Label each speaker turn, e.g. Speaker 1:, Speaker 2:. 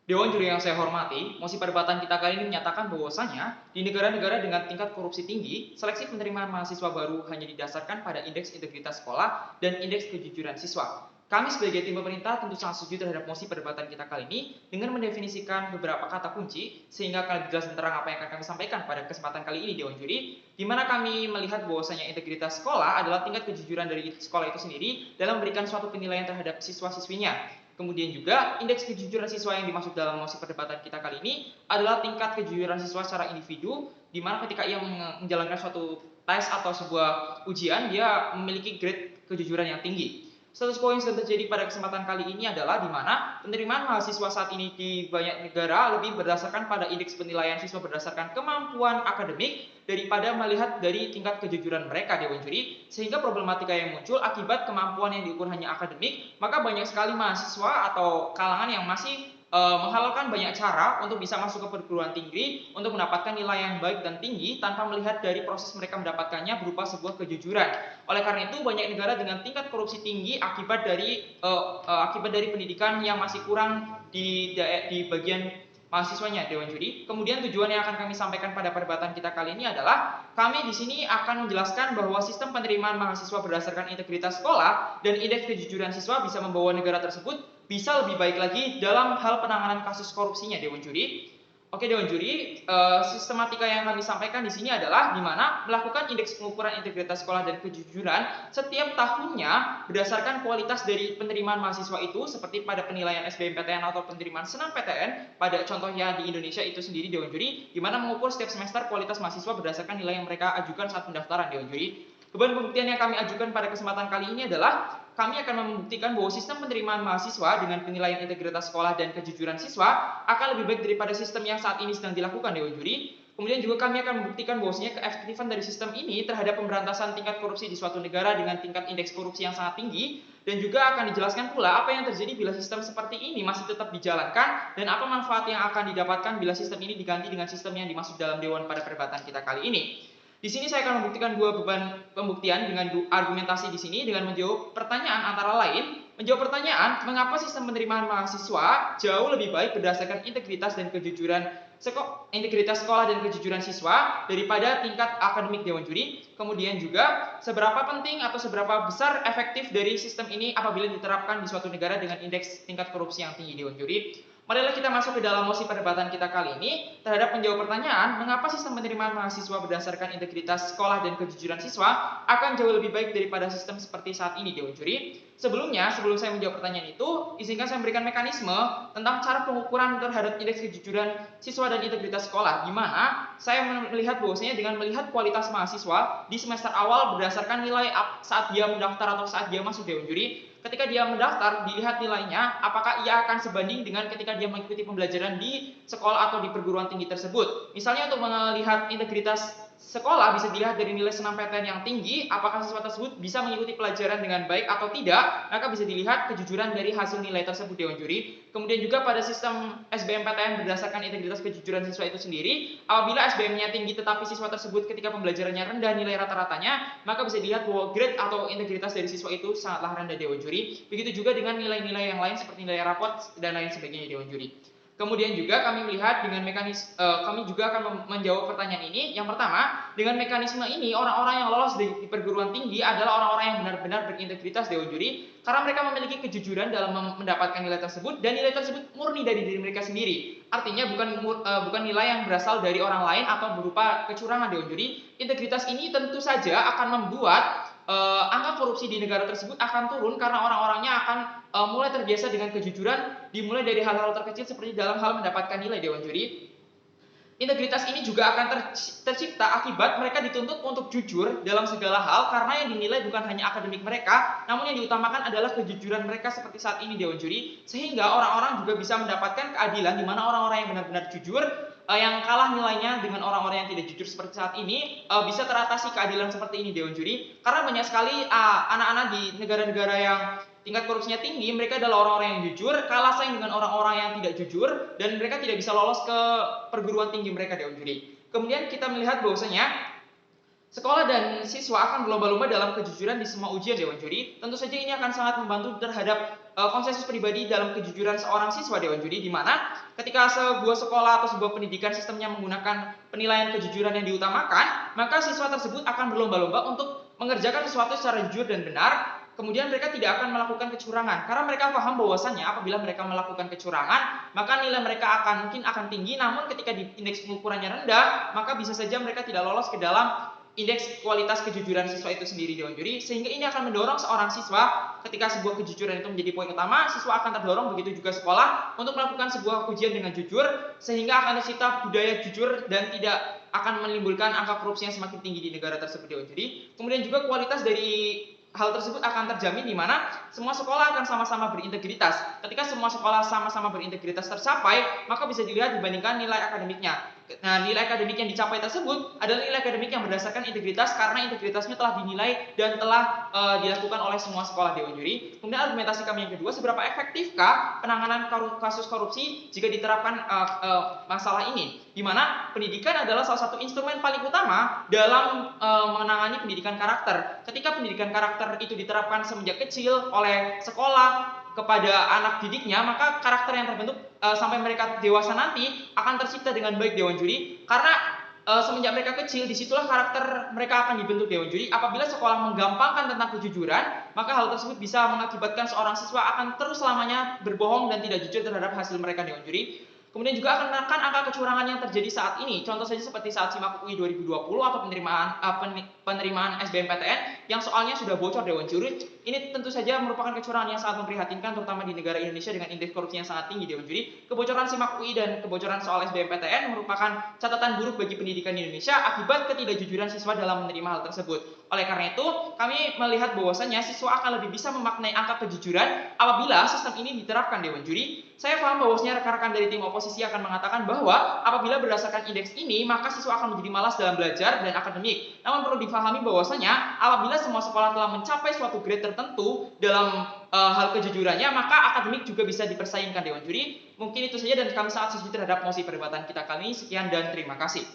Speaker 1: Dewan juri yang saya hormati, mosi perdebatan kita kali ini menyatakan bahwasanya di negara-negara dengan tingkat korupsi tinggi, seleksi penerimaan mahasiswa baru hanya didasarkan pada indeks integritas sekolah dan indeks kejujuran siswa. Kami sebagai tim pemerintah tentu sangat setuju terhadap mosi perdebatan kita kali ini dengan mendefinisikan beberapa kata kunci sehingga akan jelas dan terang apa yang akan kami sampaikan pada kesempatan kali ini Dewan Juri, di mana kami melihat bahwasanya integritas sekolah adalah tingkat kejujuran dari sekolah itu sendiri dalam memberikan suatu penilaian terhadap siswa-siswinya. Kemudian juga indeks kejujuran siswa yang dimaksud dalam mosi perdebatan kita kali ini adalah tingkat kejujuran siswa secara individu, di mana ketika ia menjalankan suatu tes atau sebuah ujian, dia memiliki grade kejujuran yang tinggi. Status quo yang sedang terjadi pada kesempatan kali ini adalah di mana penerimaan mahasiswa saat ini di banyak negara lebih berdasarkan pada indeks penilaian siswa berdasarkan kemampuan akademik daripada melihat dari tingkat kejujuran mereka Dewan Juri, sehingga problematika yang muncul akibat kemampuan yang diukur hanya akademik, maka banyak sekali mahasiswa atau kalangan yang masih menghalalkan banyak cara untuk bisa masuk ke perguruan tinggi untuk mendapatkan nilai yang baik dan tinggi tanpa melihat dari proses mereka mendapatkannya berupa sebuah kejujuran. Oleh karena itu banyak negara dengan tingkat korupsi tinggi akibat dari pendidikan yang masih kurang di bagian mahasiswanya Dewan Juri. Kemudian tujuan yang akan kami sampaikan pada perdebatan kita kali ini adalah kami di sini akan menjelaskan bahwa sistem penerimaan mahasiswa berdasarkan integritas sekolah dan indeks kejujuran siswa bisa membawa negara tersebut bisa lebih baik lagi dalam hal penanganan kasus korupsinya Dewan Juri. Oke Dewan Juri, sistematika yang kami sampaikan di sini adalah di mana melakukan indeks pengukuran integritas sekolah dan kejujuran setiap tahunnya berdasarkan kualitas dari penerimaan mahasiswa itu seperti pada penilaian SBMPTN atau penerimaan SNMPTN pada contohnya di Indonesia itu sendiri Dewan Juri, di mana mengukur setiap semester kualitas mahasiswa berdasarkan nilai yang mereka ajukan saat pendaftaran Dewan Juri. Beban pembuktian yang kami ajukan pada kesempatan kali ini adalah kami akan membuktikan bahwa sistem penerimaan mahasiswa dengan penilaian integritas sekolah dan kejujuran siswa akan lebih baik daripada sistem yang saat ini sedang dilakukan Dewan Juri. Kemudian juga kami akan membuktikan bahwasanya keefektifan dari sistem ini terhadap pemberantasan tingkat korupsi di suatu negara dengan tingkat indeks korupsi yang sangat tinggi, dan juga akan dijelaskan pula apa yang terjadi bila sistem seperti ini masih tetap dijalankan dan apa manfaat yang akan didapatkan bila sistem ini diganti dengan sistem yang dimaksud dalam Dewan pada perdebatan kita kali ini. Di sini saya akan membuktikan dua beban pembuktian dengan argumentasi di sini dengan menjawab pertanyaan antara lain, menjawab pertanyaan mengapa sistem penerimaan mahasiswa jauh lebih baik berdasarkan integritas dan kejujuran integritas sekolah dan kejujuran siswa daripada tingkat akademik Dewan Juri. Kemudian juga seberapa penting atau seberapa besar efektif dari sistem ini apabila diterapkan di suatu negara dengan indeks tingkat korupsi yang tinggi Dewan Juri. Marilah kita masuk ke dalam mosi perdebatan kita kali ini terhadap menjawab pertanyaan mengapa sistem penerimaan mahasiswa berdasarkan integritas sekolah dan kejujuran siswa akan jauh lebih baik daripada sistem seperti saat ini Dewan Juri. Sebelumnya, sebelum saya menjawab pertanyaan itu, izinkan saya memberikan mekanisme tentang cara pengukuran terhadap indeks kejujuran siswa dan integritas sekolah, di mana saya melihat bahwasanya dengan melihat kualitas mahasiswa di semester awal berdasarkan nilai saat dia mendaftar atau saat dia masuk Dewan Juri. Ketika dia mendaftar, dilihat nilainya, apakah ia akan sebanding dengan ketika dia mengikuti pembelajaran di sekolah atau di perguruan tinggi tersebut. Misalnya untuk melihat integritas sekolah bisa dilihat dari nilai SNMPTN yang tinggi, apakah siswa tersebut bisa mengikuti pelajaran dengan baik atau tidak, maka bisa dilihat kejujuran dari hasil nilai tersebut Dewan Juri. Kemudian juga pada sistem SBMPTN berdasarkan integritas kejujuran siswa itu sendiri, apabila SBM-nya tinggi tetapi siswa tersebut ketika pembelajarannya rendah nilai rata-ratanya, maka bisa dilihat bahwa grade atau integritas dari siswa itu sangatlah rendah Dewan Juri. Begitu juga dengan nilai-nilai yang lain seperti nilai rapot dan lain sebagainya Dewan Juri. Kemudian juga kami melihat dengan kami juga akan menjawab pertanyaan ini. Yang pertama, dengan mekanisme ini orang-orang yang lolos di perguruan tinggi adalah orang-orang yang benar-benar berintegritas Dewan Juri karena mereka memiliki kejujuran dalam mendapatkan nilai tersebut dan nilai tersebut murni dari diri mereka sendiri. Artinya bukan nilai yang berasal dari orang lain atau berupa kecurangan Dewan Juri. Integritas ini tentu saja akan membuat angka korupsi di negara tersebut akan turun karena orang-orangnya akan mulai terbiasa dengan kejujuran, dimulai dari hal-hal terkecil seperti dalam hal mendapatkan nilai Dewan Juri. Integritas ini juga akan tercipta akibat mereka dituntut untuk jujur dalam segala hal karena yang dinilai bukan hanya akademik mereka, namun yang diutamakan adalah kejujuran mereka seperti saat ini Dewan Juri, sehingga orang-orang juga bisa mendapatkan keadilan di mana orang-orang yang benar-benar jujur yang kalah nilainya dengan orang-orang yang tidak jujur seperti saat ini bisa teratasi keadilan seperti ini Dewan Juri, karena banyak sekali anak-anak di negara-negara yang tingkat korupsinya tinggi, mereka adalah orang-orang yang jujur, kalah saing dengan orang-orang yang tidak jujur, dan mereka tidak bisa lolos ke perguruan tinggi mereka Dewan Juri. Kemudian kita melihat bahwasanya Sekolah dan siswa akan berlomba-lomba dalam kejujuran di semua ujian Dewan Juri. Tentu saja ini akan sangat membantu terhadap konsensus pribadi dalam kejujuran seorang siswa Dewan Juri, di mana ketika sebuah sekolah atau sebuah pendidikan sistemnya menggunakan penilaian kejujuran yang diutamakan, maka siswa tersebut akan berlomba-lomba untuk mengerjakan sesuatu secara jujur dan benar. Kemudian mereka tidak akan melakukan kecurangan karena mereka paham bahwasannya apabila mereka melakukan kecurangan maka nilai mereka mungkin akan tinggi, namun ketika di indeks pengukurannya rendah maka bisa saja mereka tidak lolos ke dalam indeks kualitas kejujuran siswa itu sendiri Dewan Juri, sehingga ini akan mendorong seorang siswa ketika sebuah kejujuran itu menjadi poin utama, siswa akan terdorong, begitu juga sekolah, untuk melakukan sebuah ujian dengan jujur, sehingga akan tercipta budaya jujur dan tidak akan menimbulkan angka korupsi yang semakin tinggi di negara tersebut Dewan Juri. Kemudian juga kualitas dari hal tersebut akan terjamin di mana semua sekolah akan sama-sama berintegritas. Ketika semua sekolah sama-sama berintegritas tercapai, maka bisa dilihat dibandingkan nilai akademiknya. Nah, nilai akademik yang dicapai tersebut adalah nilai akademik yang berdasarkan integritas karena integritasnya telah dinilai dan telah dilakukan oleh semua sekolah Dewan Juri. Kemudian argumentasi kami yang kedua, seberapa efektifkah penanganan kasus korupsi jika diterapkan masalah ini? Di mana pendidikan adalah salah satu instrumen paling utama dalam menangani pendidikan karakter. Ketika pendidikan karakter itu diterapkan semenjak kecil oleh sekolah kepada anak didiknya, maka karakter yang terbentuk sampai mereka dewasa nanti akan tercipta dengan baik Dewan Juri, karena semenjak mereka kecil disitulah karakter mereka akan dibentuk Dewan Juri. Apabila sekolah menggampangkan tentang kejujuran, maka hal tersebut bisa mengakibatkan seorang siswa akan terus selamanya berbohong dan tidak jujur terhadap hasil mereka Dewan Juri. Kemudian juga akan menekan angka kecurangan yang terjadi saat ini. Contoh saja seperti saat SIMAK UI 2020 atau penerimaan SBMPTN yang soalnya sudah bocor Dewan Juri. Ini tentu saja merupakan kecurangan yang sangat memprihatinkan, terutama di negara Indonesia dengan indeks korupsi yang sangat tinggi Dewan Juri. Kebocoran SIMAK UI dan kebocoran soal SBMPTN merupakan catatan buruk bagi pendidikan di Indonesia akibat ketidakjujuran siswa dalam menerima hal tersebut. Oleh karena itu, kami melihat bahwasannya siswa akan lebih bisa memaknai angka kejujuran apabila sistem ini diterapkan Dewan Juri. Saya paham bahwasanya rekan-rekan dari tim oposisi akan mengatakan bahwa apabila berdasarkan indeks ini, maka siswa akan menjadi malas dalam belajar dan akademik. Namun perlu difahami bahwasanya apabila semua sekolah telah mencapai suatu grade tertentu dalam hal kejujurannya, maka akademik juga bisa dipersaingkan Dewan Juri. Mungkin itu saja dan kami sangat setuju terhadap mosi perdebatan kita kali ini. Sekian dan terima kasih.